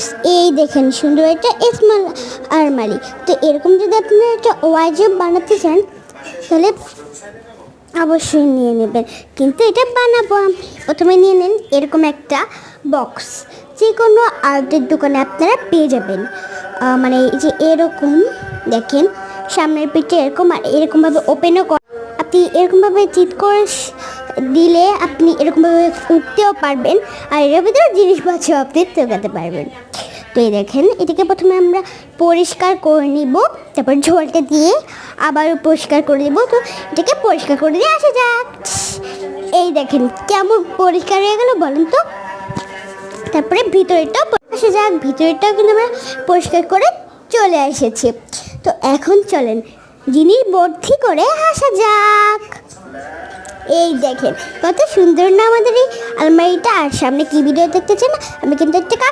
Guys, এই দেখেন সুন্দর একটা স্মল আলমারি। তো এরকম যদি আপনারা একটা ওয়ার্ড্রোব বানাতে চান তাহলে অবশ্যই নিয়ে নেবেন, কিন্তু এটা বানাবো আমি। প্রথমে নিয়ে নেন এরকম একটা বক্স, যে কোনো আর্টের দোকানে আপনারা পেয়ে যাবেন। মানে এই যে এরকম দেখেন সামনের পিঠে এরকম, আর এরকমভাবে ওপেনও আপনি এরকমভাবে চিট করে দিলে আপনি এরকমভাবে উঠতেও পারবেন, আর এর ভিতরে জিনিসপত্র আপনি তোলাতে পারবেন। তো এই দেখেন, এটাকে প্রথমে আমরা পরিষ্কার করে নিব, তারপর ঝোলটা দিয়ে আবারও পরিষ্কার করে দেবো। তো এটাকে পরিষ্কার করে দিয়ে আসা যাক। এই দেখেন কেমন পরিষ্কার হয়ে গেল বলেন তো। তারপরে ভিতরেটাও আসা যাক, ভিতরেটাও কিন্তু আমরা পরিষ্কার করে চলে এসেছি। তো এখন চলেন জিনিস ভর্তি করে আসা যাক। এই দেখেন কত সুন্দর না আমাদের এই আলমারিটা। আর সামনে কি ভিডিও দেখতেছেন, আমি কিন্তু একটা কাকা